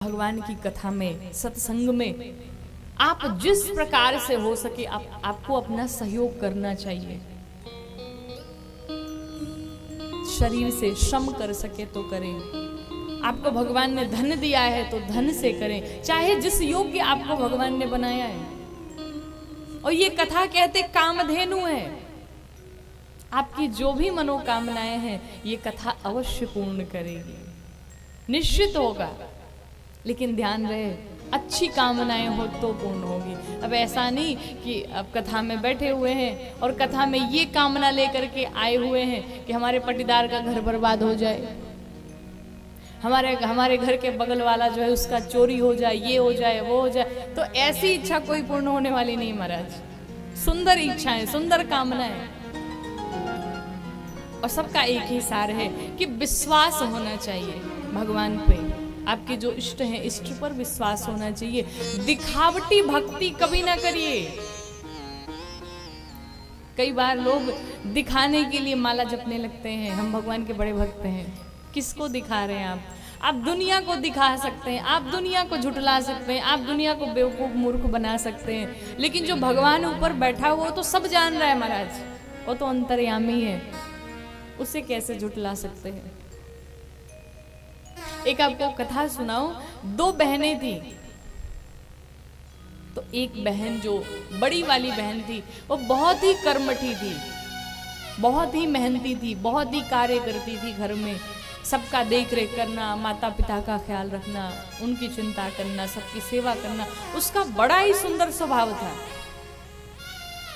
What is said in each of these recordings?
भगवान की कथा में, सत्संग में आप जिस प्रकार से हो सके आपको अपना सहयोग करना चाहिए। शरीर से श्रम कर सके तो करें। आपको भगवान ने धन दिया है तो धन से करें, चाहे जिस योग्य आपको भगवान ने बनाया है। और ये कथा कहते कामधेनु है। आपकी जो भी मनोकामनाएं हैं ये कथा अवश्य पूर्ण करेगी, निश्चित होगा। लेकिन ध्यान रहे, अच्छी कामनाएं हो तो पूर्ण होगी। अब ऐसा नहीं कि अब कथा में बैठे हुए हैं और कथा में ये कामना लेकर के आए हुए हैं कि हमारे पटीदार का घर बर्बाद हो जाए, हमारे घर के बगल वाला जो है उसका चोरी हो जाए, ये हो जाए, वो हो जाए। तो ऐसी इच्छा कोई पूर्ण होने वाली नहीं महाराज। सुंदर इच्छाएं, सुंदर कामनाएं, और सबका एक ही सार है कि विश्वास होना चाहिए भगवान पे। आपके जो इष्ट हैं, इष्ट पर विश्वास होना चाहिए। दिखावटी भक्ति कभी ना करिए। कई बार लोग दिखाने के लिए माला जपने लगते हैं, हम भगवान के बड़े भक्त हैं। किसको दिखा रहे हैं आप? आप दुनिया को दिखा सकते हैं, आप दुनिया को झुठला सकते हैं, आप दुनिया को बेवकूफ मूर्ख बना सकते हैं, लेकिन जो भगवान ऊपर बैठा हुआ तो सब जान रहा है महाराज, वो तो अंतर्यामी है, उसे कैसे झुठला सकते हैं? एक आपको कथा सुनाऊं। दो बहनें थी, तो एक बहन जो बड़ी वाली बहन थी वो बहुत ही कर्मठी थी, बहुत ही मेहनती थी, बहुत ही कार्य करती थी घर में। सबका देख रेख करना, माता पिता का ख्याल रखना, उनकी चिंता करना, सबकी सेवा करना, उसका बड़ा ही सुंदर स्वभाव था।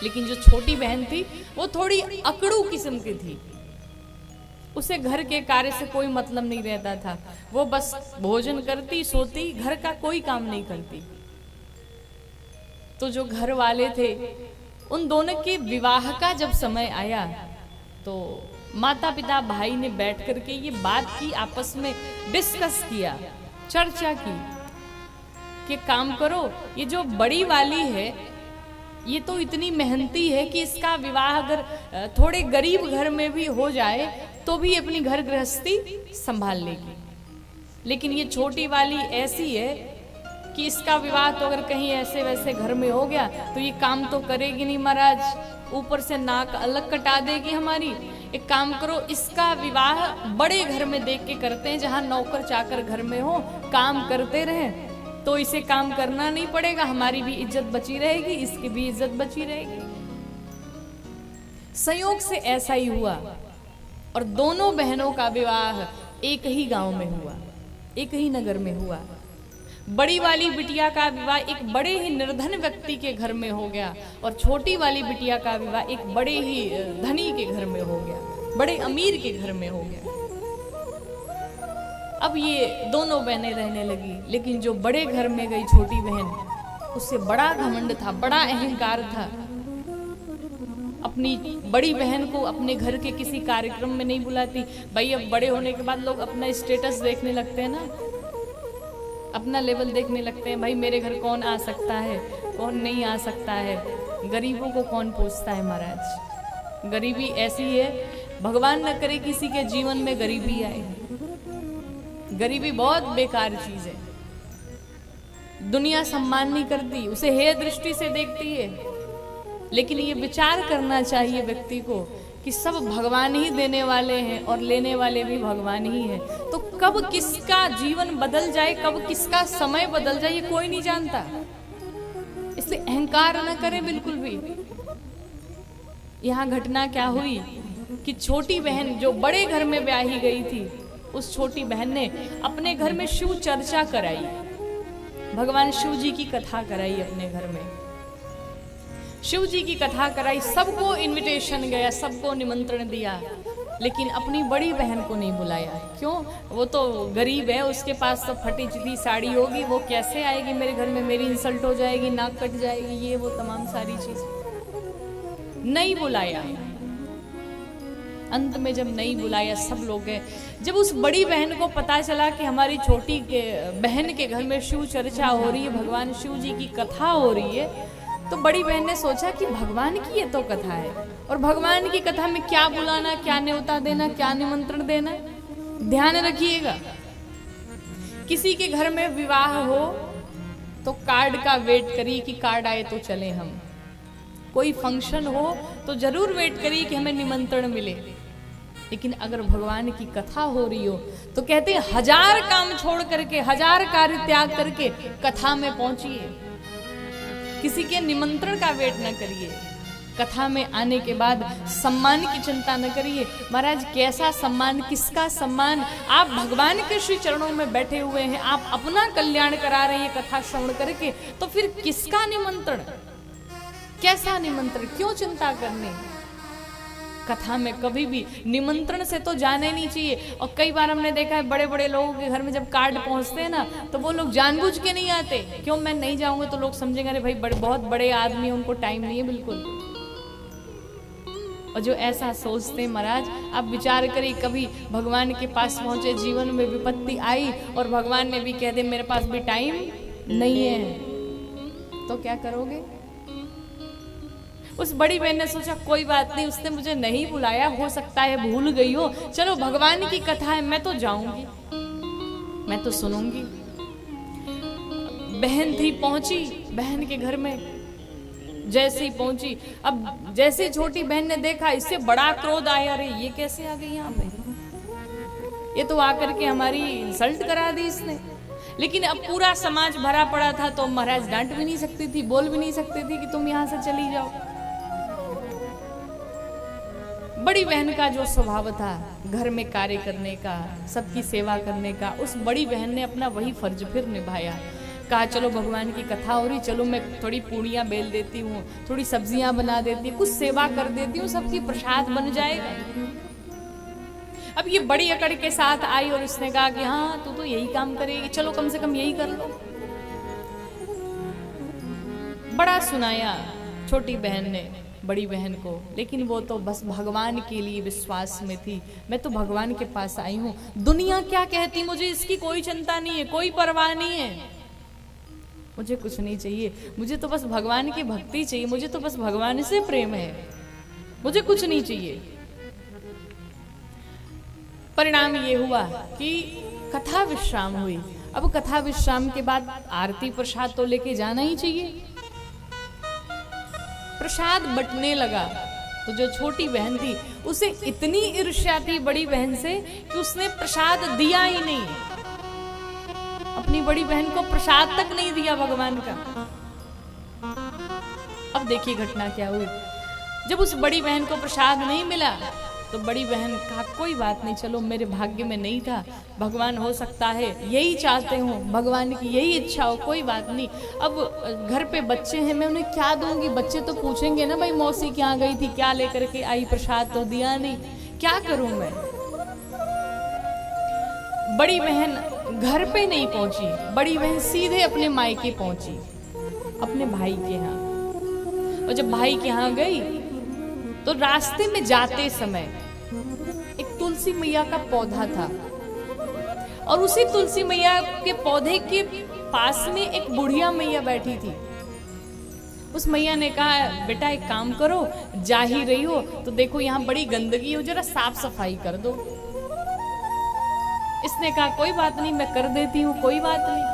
लेकिन जो छोटी बहन थी वो थोड़ी अकड़ू किस्म की थी। उसे घर के कार्य से कोई मतलब नहीं रहता था। वो बस भोजन करती, सोती, घर का कोई काम नहीं करती। तो जो घर वाले थे उन दोनों के विवाह का जब समय आया तो माता पिता भाई ने बैठ करके ये बात की, आपस में डिस्कस किया, चर्चा की कि काम करो, ये जो बड़ी वाली है ये तो इतनी मेहनती है कि इसका विवाह अगर थोड़े गरीब घर में भी हो जाए तो भी अपनी घर गृहस्थी संभाल लेगी। लेकिन ये छोटी वाली ऐसी है कि इसका विवाह तो अगर कहीं ऐसे वैसे घर में हो गया तो ये काम तो करेगी नहीं महाराज, ऊपर से नाक अलग कटा देगी हमारी। एक काम करो, इसका विवाह बड़े घर में देख के करते हैं जहां नौकर चाकर घर में हो, काम करते रहें, तो इसे काम करना नहीं पड़ेगा, हमारी भी इज्जत बची रहेगी, इसकी भी इज्जत बची रहेगी। संयोग से ऐसा ही हुआ और दोनों बहनों का विवाह एक ही गांव में हुआ, एक ही नगर में हुआ। बड़ी वाली बिटिया का विवाह एक बड़े ही निर्धन व्यक्ति के घर में हो गया और छोटी वाली बिटिया का विवाह एक बड़े ही धनी के घर में हो गया, बड़े अमीर के घर में हो गया। अब ये दोनों बहनें रहने लगी, लेकिन जो बड़े घर में गई छोटी बहन, उससे बड़ा घमंड था, बड़ा अहंकार था। अपनी बड़ी बहन को अपने घर के किसी कार्यक्रम में नहीं बुलाती। भाई अब बड़े होने के बाद लोग अपना स्टेटस देखने लगते हैं ना, अपना लेवल देखने लगते हैं। भाई मेरे घर कौन आ सकता है, कौन नहीं आ सकता है, गरीबों को कौन पूछता है महाराज। गरीबी ऐसी है, भगवान न करे किसी के जीवन में गरीबी आए। गरीबी बहुत बेकार चीज है। दुनिया सम्मान नहीं करती, उसे हेय दृष्टि से देखती है। लेकिन ये विचार करना चाहिए व्यक्ति को कि सब भगवान ही देने वाले हैं और लेने वाले भी भगवान ही हैं। तो कब किसका जीवन बदल जाए, कब किसका समय बदल जाए, ये कोई नहीं जानता। इसलिए अहंकार न करें बिल्कुल भी। यहाँ घटना क्या हुई कि छोटी बहन जो बड़े घर में ब्याही गई थी, उस छोटी बहन ने अपने घर में शिव चर्चा कराई, भगवान शिव जी की कथा कराई अपने घर में। शिव जी की कथा कराई, सबको इनविटेशन गया, सबको निमंत्रण दिया, लेकिन अपनी बड़ी बहन को नहीं बुलाया। क्यों? वो तो गरीब है, उसके पास तो फटी चिटी साड़ी होगी, वो कैसे आएगी मेरे घर में, मेरी इंसल्ट हो जाएगी, नाक कट जाएगी, ये वो तमाम सारी चीज। नहीं बुलाया। अंत में जब नहीं बुलाया, सब लोग गए। जब उस बड़ी बहन को पता चला कि हमारी छोटी बहन के घर में शिव चर्चा हो रही है, भगवान शिव जी की कथा हो रही है, तो बड़ी बहन ने सोचा कि भगवान की ये तो कथा है, और भगवान की कथा में क्या बुलाना, क्या न्योता देना, क्या निमंत्रण देना। ध्यान रखिएगा किसी के घर में विवाह हो तो कार्ड का वेट करिए कि कार्ड आए तो चले हम। कोई फंक्शन हो तो जरूर वेट करिए कि हमें निमंत्रण मिले। लेकिन अगर भगवान की कथा हो रही हो तो कहते हैं 1000 काम छोड़ करके, 1000 कार्य त्याग करके कथा में पहुंचिए। किसी के निमंत्रण का वेट न करिए। कथा में आने के बाद सम्मान की चिंता न करिए। महाराज कैसा सम्मान, किसका सम्मान? आप भगवान के श्री चरणों में बैठे हुए हैं, आप अपना कल्याण करा रहे हैं कथा श्रवण करके, तो फिर किसका निमंत्रण, कैसा निमंत्रण, क्यों चिंता करनी? कथा में कभी भी निमंत्रण से तो जाने नहीं चाहिए। और कई बार हमने देखा है बड़े बड़े लोगों के घर में जब कार्ड पहुंचते हैं ना तो वो लोग जानबूझ के नहीं आते। क्यों? मैं नहीं जाऊंगा तो लोग समझेंगे अरे भाई बहुत बड़े आदमी, उनको टाइम नहीं है बिल्कुल। और जो ऐसा सोचते हैं महाराज, आप विचार करिए, कभी भगवान के पास पहुंचे, जीवन में विपत्ति आई और भगवान ने भी कह दे मेरे पास भी टाइम नहीं है, तो क्या करोगे? उस बड़ी बहन ने सोचा कोई बात नहीं, उसने मुझे नहीं बुलाया, हो सकता है भूल गई हो, चलो भगवान की कथा है, मैं तो जाऊंगी, मैं तो सुनूंगी। बहन थी, पहुंची बहन के घर में। जैसे ही पहुंची, अब जैसे छोटी बहन ने देखा, इससे बड़ा क्रोध आया, अरे ये कैसे आ गई यहाँ पे, ये तो आकर के हमारी इंसल्ट करा दी इसने। लेकिन अब पूरा समाज भरा पड़ा था तो महाराज डांट भी नहीं सकती थी, बोल भी नहीं सकती थी कि तुम यहां से चली जाओ। बड़ी बहन का जो स्वभाव था घर में कार्य करने का, सबकी सेवा करने का, उस बड़ी बहन ने अपना वही फर्ज फिर निभाया। कहा चलो भगवान की कथा हो रही, चलो मैं थोड़ी पूड़ियाँ बेल देती हूँ, थोड़ी सब्जियां बना देती हूँ, कुछ सेवा कर देती हूँ, सबकी प्रसाद बन जाएगा। अब ये बड़ी अकड़ के साथ आई और उसने कहा कि हाँ तू तो यही काम करेगी, चलो कम से कम यही कर लो। बड़ा सुनाया छोटी बहन ने बड़ी बहन को, लेकिन वो तो बस भगवान के लिए विश्वास में थी। मैं तो भगवान के पास आई हूँ, दुनिया क्या कहती मुझे इसकी कोई चिंता नहीं है, कोई परवाह नहीं है, मुझे कुछ नहीं चाहिए, मुझे तो बस भगवान की भक्ति चाहिए, मुझे तो बस भगवान से प्रेम है, मुझे कुछ नहीं चाहिए। परिणाम ये हुआ कि कथा विश्राम हुई। अब कथा विश्राम के बाद आरती प्रसाद तो लेके जाना ही चाहिए। प्रसाद बंटने लगा तो जो छोटी बहन थी उसे इतनी ईर्ष्या थी बड़ी बहन से कि उसने प्रसाद दिया ही नहीं, अपनी बड़ी बहन को प्रसाद तक नहीं दिया भगवान का। अब देखिए घटना क्या हुई। जब उस बड़ी बहन को प्रसाद नहीं मिला तो बड़ी बहन कहा कोई बात नहीं, चलो मेरे भाग्य में नहीं था, भगवान हो सकता है यही चाहते हो, भगवान की यही इच्छा हो, कोई बात नहीं। अब घर पे बच्चे हैं, मैं उन्हें क्या दूंगी, बच्चे तो पूछेंगे ना भाई मौसी क्या गई थी, क्या लेकर के आई, प्रसाद तो दिया नहीं, क्या करूं मैं। बड़ी बहन घर पे नहीं पहुंची, बड़ी बहन सीधे अपने मायके पहुंची, अपने भाई के यहाँ। और जब भाई के यहाँ गई तो रास्ते में जाते समय एक तुलसी मैया का पौधा था और उसी तुलसी मैया के पौधे के पास में एक बुढ़िया मैया बैठी थी। उस मैया ने कहा बेटा एक काम करो, जा ही रही हो तो देखो यहाँ बड़ी गंदगी हो, जरा साफ सफाई कर दो। इसने कहा कोई बात नहीं, मैं कर देती हूँ, कोई बात नहीं,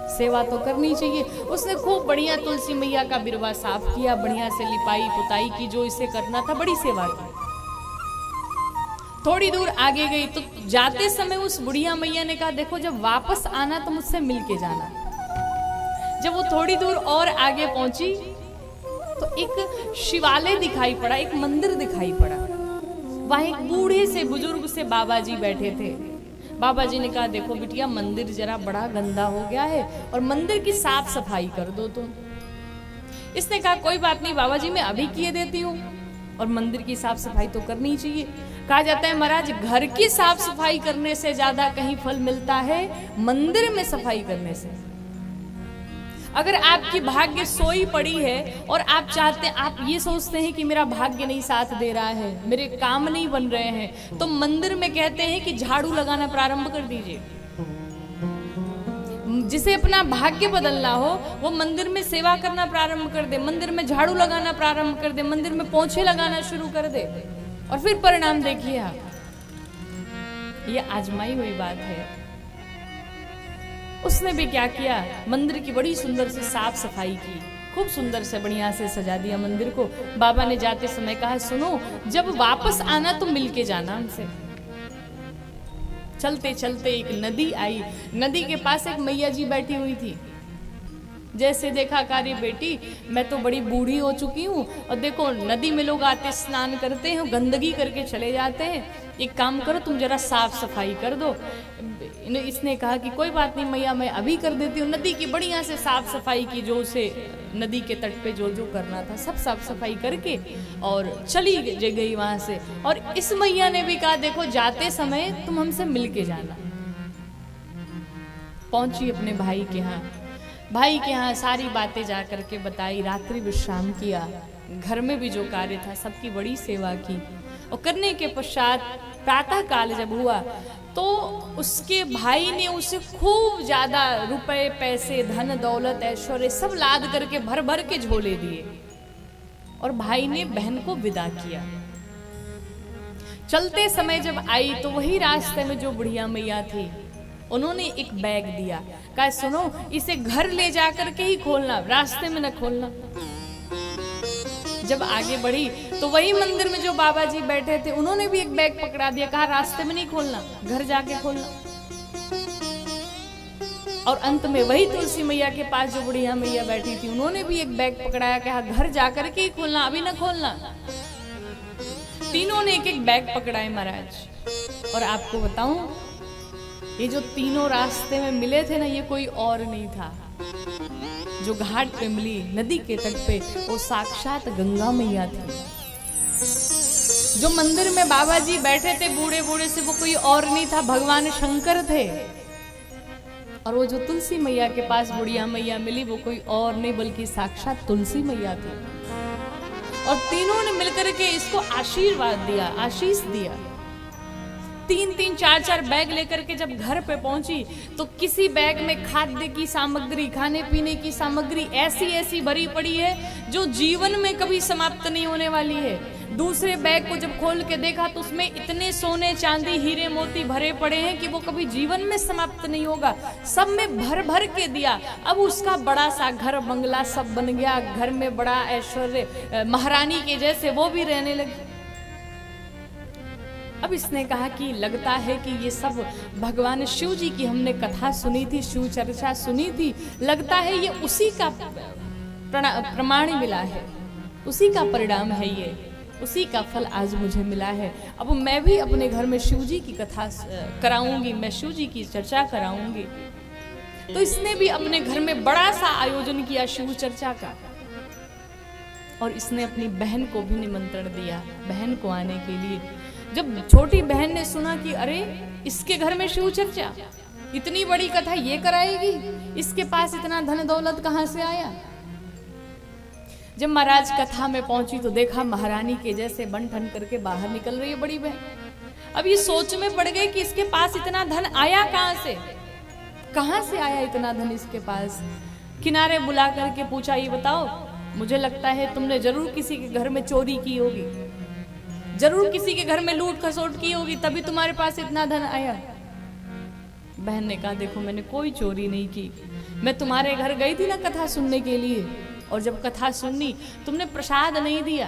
सेवा तो करनी चाहिए। उसने खूब बढ़िया तुलसी मैया का बिरवा साफ किया, बढ़िया से लिपाई पुताई की, जो इसे करना था, बड़ी सेवा की। थोड़ी दूर आगे गई तो जाते समय उस बुढ़िया मैया ने कहा देखो जब वापस आना तो मुझसे मिल के जाना। जब वो थोड़ी दूर और आगे पहुंची तो एक शिवालय दिखाई पड़ा, एक मंदिर दिखाई पड़ा। वहां एक बूढ़े से बुजुर्ग से बाबा जी बैठे थे। बाबा जी ने कहा देखो बिटिया मंदिर जरा बड़ा गंदा हो गया है और मंदिर की साफ सफाई कर दो तुम। इसने कहा कोई बात नहीं बाबा जी, मैं अभी किए देती हूँ, और मंदिर की साफ सफाई तो करनी चाहिए। कहा जाता है महाराज घर की साफ सफाई करने से ज्यादा कहीं फल मिलता है मंदिर में सफाई करने से। अगर आपकी भाग्य सोई पड़ी है और आप चाहते हैं, आप ये सोचते हैं कि मेरा भाग्य नहीं साथ दे रहा है, मेरे काम नहीं बन रहे हैं, तो मंदिर में कहते हैं कि झाड़ू लगाना प्रारंभ कर दीजिए। जिसे अपना भाग्य बदलना हो वो मंदिर में सेवा करना प्रारंभ कर दे, मंदिर में झाड़ू लगाना प्रारंभ कर दे, मंदिर में पोंछे लगाना शुरू कर दे, और फिर परिणाम देखिए आप। ये आजमाई हुई बात है। उसने भी क्या किया, मंदिर की बड़ी सुंदर से साफ सफाई की, खूब सुंदर से बढ़िया से सजा दिया मंदिर को। बाबा ने जाते समय कहा, सुनो जब वापस आना तो मिलके जाना हमसे। चलते चलते एक नदी आई, नदी के पास एक मैया जी बैठी हुई थी। जैसे देखा, कार्य बेटी मैं तो बड़ी बूढ़ी हो चुकी हूँ, और देखो नदी में लोग आते स्नान करते हैं, गंदगी करके चले जाते हैं, एक काम करो तुम जरा साफ सफाई कर दो। इसने कहा कि कोई बात नहीं मैया, मैं अभी कर देती हूँ। नदी की बढ़िया से साफ सफाई की, जो उसे नदी के तट पे जो जो करना था सब साफ सफाई करके और चली गई वहां से। और इस मैया ने भी कहा, देखो जाते समय तुम हमसे मिल के जाना। पहुंची अपने भाई के यहाँ, भाई के यहाँ सारी बातें जा करके बताई, रात्रि विश्राम किया, घर में भी जो कार्य था सबकी बड़ी सेवा की। और करने के पश्चात प्रातः काल जब हुआ तो उसके भाई ने उसे खूब ज्यादा रुपए पैसे धन दौलत ऐश्वर्य सब लाद करके भर भर के झोले दिए, और भाई ने बहन को विदा किया। चलते समय जब आई तो वही रास्ते में जो बुढ़िया मैया थी, उन्होंने एक बैग दिया, कहा सुनो इसे घर ले जाकर के ही खोलना, रास्ते में न खोलना। जब आगे बढ़ी तो वही मंदिर में जो बाबा जी बैठे थे, उन्होंने भी एक बैग पकड़ा दिया, कहा रास्ते में नहीं खोलना, घर जाके खोलना। और अंत में वही तुलसी मैया के पास जो बुढ़िया मैया बैठी थी, उन्होंने भी एक बैग पकड़ाया, कहा घर जाकर के ही खोलना, अभी ना खोलना। तीनों ने एक एक बैग पकड़ाए महाराज। और आपको बताऊं, ये जो तीनों रास्ते में मिले थे ना, ये कोई और नहीं था। जो घाट पे मिली नदी के तट पे, वो साक्षात गंगा मैया थी। जो मंदिर में बाबा जी बैठे थे बूढ़े बूढ़े से, वो कोई और नहीं था, भगवान शंकर थे। और वो जो तुलसी मैया के पास बुढ़िया मैया मिली, वो कोई और नहीं बल्कि साक्षात तुलसी मैया थी। और तीनों ने मिलकर के इसको आशीर्वाद दिया, आशीष दिया। 3-3 4-4 बैग लेकर के जब घर पे पहुंची तो किसी बैग में खाद्य की सामग्री, खाने पीने की सामग्री ऐसी ऐसी भरी पड़ी है जो जीवन में कभी समाप्त नहीं होने वाली है। दूसरे बैग को जब खोल के देखा तो उसमें इतने सोने चांदी हीरे मोती भरे पड़े हैं कि वो कभी जीवन में समाप्त नहीं होगा। सब में भर भर के दिया। अब उसका बड़ा सा घर बंगला सब बन गया, घर में बड़ा ऐश्वर्य, महारानी के जैसे वो भी रहने लगी। अब इसने कहा कि लगता है कि ये सब भगवान शिव जी की हमने कथा सुनी थी, शिव चर्चा सुनी थी, लगता है ये उसी का प्रमाण मिला है, उसी का परिणाम है, ये उसी का फल आज मुझे मिला है। अब मैं भी अपने घर में शिव जी की कथा कराऊंगी, मैं शिव जी की चर्चा कराऊंगी। तो इसने भी अपने घर में बड़ा सा आयोजन किया शिव चर्चा का, और इसने अपनी बहन को भी निमंत्रण दिया बहन को आने के लिए। जब छोटी बहन ने सुना कि अरे इसके घर में शिव चर्चा, इतनी बड़ी कथा ये कराएगी, इसके पास इतना धन दौलत कहां से आया। जब महाराज कथा में पहुंची तो देखा महारानी के जैसे बन ठन करके बाहर निकल रही है बड़ी बहन। अब ये सोच में पड़ गए कि इसके पास इतना धन आया कहां से आया इतना धन इसके पास। किनारे बुला करके पूछा, ये बताओ, मुझे लगता है तुमने जरूर किसी के घर में चोरी की होगी, जरूर किसी के घर में लूट खसोट की होगी, तभी तुम्हारे पास इतना धन आया। बहन ने कहा, देखो मैंने कोई चोरी नहीं की, मैं तुम्हारे घर गई थी ना कथा सुनने के लिए, और जब कथा सुननी तुमने प्रसाद नहीं दिया,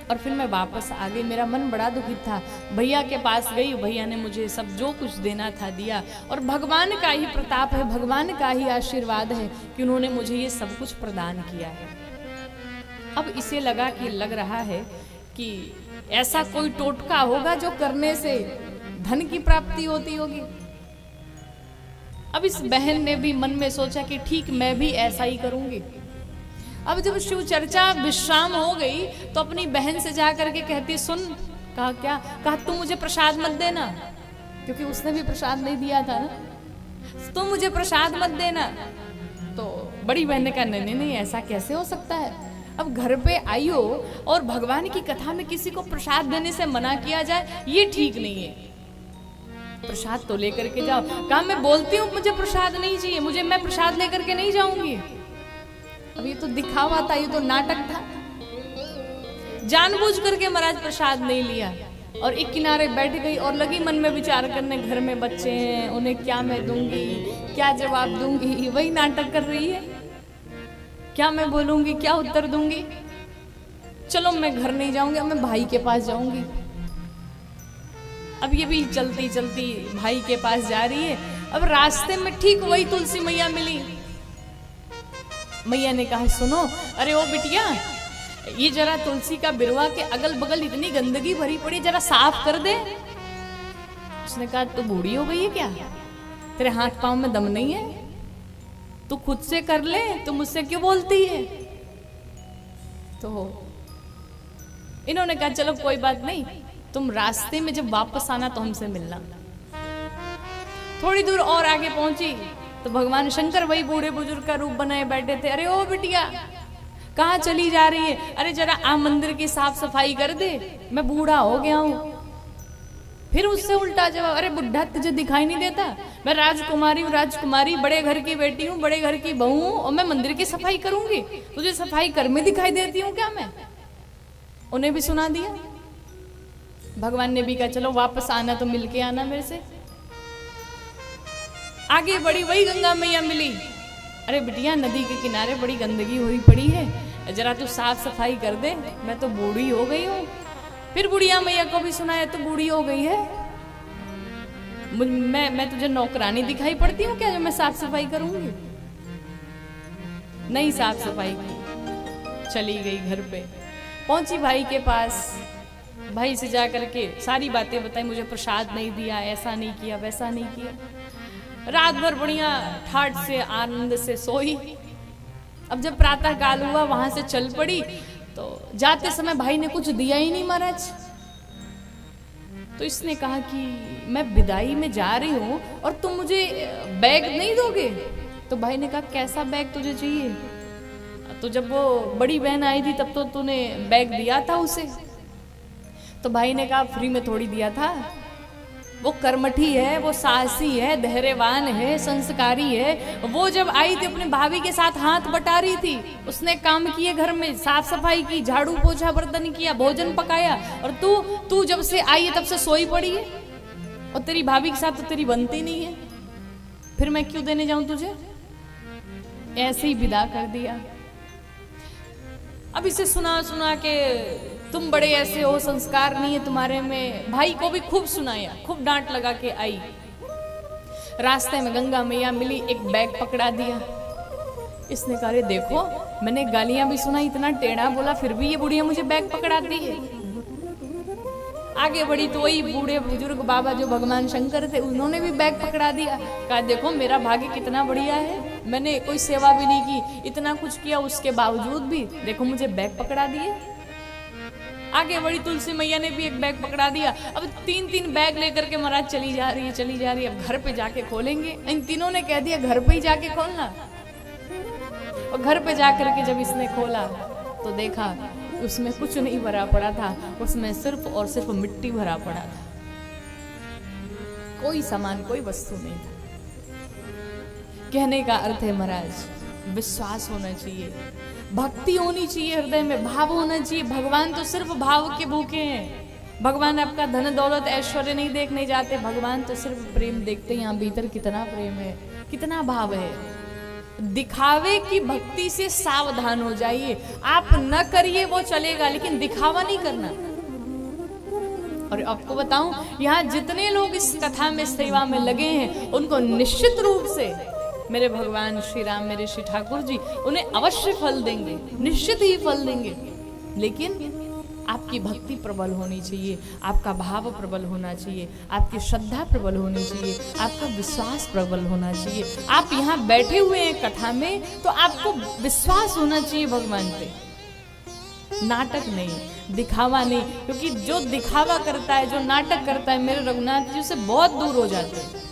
और फिर मैं वापस आ गई। मेरा मन बड़ा दुखित था, भैया के पास गई, भैया ने मुझे सब जो कुछ देना था दिया, और भगवान का ही प्रताप है, भगवान का ही आशीर्वाद है कि उन्होंने मुझे ये सब कुछ प्रदान किया है। अब इसे लगा कि लग रहा है कि ऐसा कोई टोटका होगा जो करने से धन की प्राप्ति होती होगी। अब इस बहन ने भी मन में सोचा कि ठीक मैं भी ऐसा ही करूंगी। अब जब शिव चर्चा विश्राम हो गई तो अपनी बहन से जाकर के कहती, सुन। कहा क्या? कहा तुम मुझे प्रसाद मत देना, क्योंकि उसने भी प्रसाद नहीं दिया था ना, तुम मुझे प्रसाद मत देना। तो बड़ी बहन ने कहा, नहीं नहीं ऐसा कैसे हो सकता है, अब घर पे आई हो और भगवान की कथा में किसी को प्रसाद देने से मना किया जाए, ये ठीक नहीं है, प्रसाद तो लेकर के जाओ। कहा मैं बोलती हूँ मुझे प्रसाद नहीं चाहिए, मैं प्रसाद लेकर के नहीं जाऊंगी। अब ये तो दिखावा था, ये तो नाटक था, जानबूझ करके महाराज प्रसाद नहीं लिया। और एक किनारे बैठ गई और लगी मन में विचार करने, घर में बच्चे हैं, उन्हें क्या मैं दूंगी, क्या जवाब दूंगी। वही नाटक कर रही है, क्या मैं बोलूंगी, क्या उत्तर दूंगी। चलो मैं घर नहीं जाऊंगी, अब मैं भाई के पास जाऊंगी। अब ये भी चलती चलती भाई के पास जा रही है। अब रास्ते में ठीक वही तुलसी मैया मिली। मैया ने कहा, सुनो, अरे ओ बिटिया, ये जरा तुलसी का बिरवा के अगल बगल इतनी गंदगी भरी पड़ी, जरा साफ कर दे। उसने कहा, तू बूढ़ी हो गई है क्या? तेरे हाथ पांव में दम नहीं है? तू खुद से कर ले, तू मुझसे क्यों बोलती है? तो इन्होंने कहा, चलो कोई बात नहीं, तुम रास्ते में जब वापस आना तो हमसे मिलना। थोड़ी दूर और आगे पहुंची तो भगवान शंकर वही बूढ़े बुजुर्ग का रूप बनाए बैठे थे। अरे ओ बिटिया, कहाँ चली जा रही है? अरे जरा आ मंदिर की साफ सफाई कर दे, मैं बूढ़ा हो गया हूँ। फिर उससे उल्टा जवाब, अरे बुढ़ा तुझे दिखाई नहीं देता? मैं राजकुमारी हूँ, राजकुमारी, बड़े घर की बेटी हूँ, बड़े घर की बहू हूँ, और मैं मंदिर की सफाई करूंगी? तुझे सफाई कर में दिखाई देती हूँ क्या मैं? उन्हें भी सुना दिया। भगवान ने भी कहा, चलो वापस आना तो मिलके आना मेरे से। आगे बढ़ी, वही गंगा मैया मिली। अरे बिटिया, नदी के किनारे बड़ी गंदगी हुई पड़ी है, जरा तू साफ सफाई कर दे, मैं तो बूढ़ी हो गई हूँ। फिर बुढ़िया मैया को भी सुनाया, तो बूढ़ी हो गई है, मैं तुझे नौकरानी दिखाई पड़ती हूँ क्या जो मैं साफ सफाई करूंगी? नहीं साफ सफाई की, चली गई घर पे। पहुंची भाई के पास, भाई से जा करके सारी बातें बताई, मुझे प्रसाद नहीं दिया, ऐसा नहीं किया, वैसा नहीं किया। रात भर बढ़िया ठाट से आनंद से सोई। अब जब प्रातः काल हुआ, वहां से चल पड़ी, तो जाते समय भाई ने कुछ दिया ही नहीं महाराज। तो इसने कहा कि मैं विदाई में जा रही हूं और तुम मुझे बैग नहीं दोगे? तो भाई ने कहा, कैसा बैग तुझे चाहिए? तो जब वो बड़ी बहन आई थी तब तो तूने बैग दिया था उसे। तो भाई ने कहा, फ्री में थोड़ी दिया था, वो कर्मठी है, वो साहसी है, धैर्यवान है, संस्कारी है। वो जब आई थी अपने भाभी के साथ हाथ बटा रही थी, उसने काम किए, घर में साफ सफाई की, झाड़ू पोछा बर्तन किया, भोजन पकाया, और तू जब से आई है तब से सोई पड़ी है, और तेरी भाभी के साथ तो तेरी बनती नहीं है, फिर मैं क्यों देने जाऊं तुझे? ऐसे ही विदा कर दिया। अब इसे सुना सुना के, तुम बड़े ऐसे हो, संस्कार नहीं है तुम्हारे में। भाई को भी खूब सुनाया, खूब डांट लगा के आई। रास्ते में गंगा मैया मिली, एक बैग पकड़ा दिया। इसने कहा, अरे देखो, मैंने गालियां भी सुना, इतना टेढ़ा बोला, फिर भी ये बुढ़िया मुझे बैग पकड़ाती है। आगे बढ़ी तो वही बूढ़े बुजुर्ग बाबा जो भगवान शंकर थे, उन्होंने भी बैग पकड़ा दिया। कहा, देखो मेरा भाग्य कितना बढ़िया है, मैंने कोई सेवा भी नहीं की, इतना कुछ किया, उसके बावजूद भी देखो मुझे बैग पकड़ा दिए। आगे बढ़ी, तुलसी मैया ने भी एक बैग पकड़ा दिया। अब 3-3 बैग लेकर के महाराज चली जा रही है। अब घर पे जाके खोलेंगे। इन तीनों ने कह दिया, घर पे ही जाके खोलना। और घर पे जाकर के जब इसने खोला तो देखा उसमें कुछ नहीं भरा पड़ा था, उसमें सिर्फ और सिर्फ मिट्टी भरा पड़ा था। कोई सामान, कोई वस्तु नहीं था। कहने का अर्थ है महाराज, विश्वास होना चाहिए, भक्ति होनी चाहिए, हृदय में भाव होना चाहिए। भगवान तो सिर्फ भाव के भूखे हैं। भगवान आपका धन दौलत ऐश्वर्य नहीं देखने जाते, भगवान तो सिर्फ प्रेम देखते हैं। यहाँ भीतर कितना प्रेम है, कितना भाव है। दिखावे की भक्ति से सावधान हो जाइए। आप न करिए वो चलेगा, लेकिन दिखावा नहीं करना। और आपको बताऊं, यहाँ जितने लोग इस कथा में सेवा में लगे हैं, उनको निश्चित रूप से मेरे भगवान श्री राम, मेरे श्री ठाकुर जी उन्हें अवश्य फल देंगे, निश्चित ही फल देंगे। लेकिन आपकी भक्ति प्रबल होनी चाहिए, आपका भाव प्रबल होना चाहिए, आपकी श्रद्धा प्रबल होनी चाहिए, आपका विश्वास प्रबल होना चाहिए। आप यहाँ बैठे हुए हैं कथा में, तो आपको विश्वास होना चाहिए भगवान पे, नाटक नहीं, दिखावा नहीं। क्योंकि जो दिखावा करता है, जो नाटक करता है, मेरे रघुनाथ जी से बहुत दूर हो जाते हैं।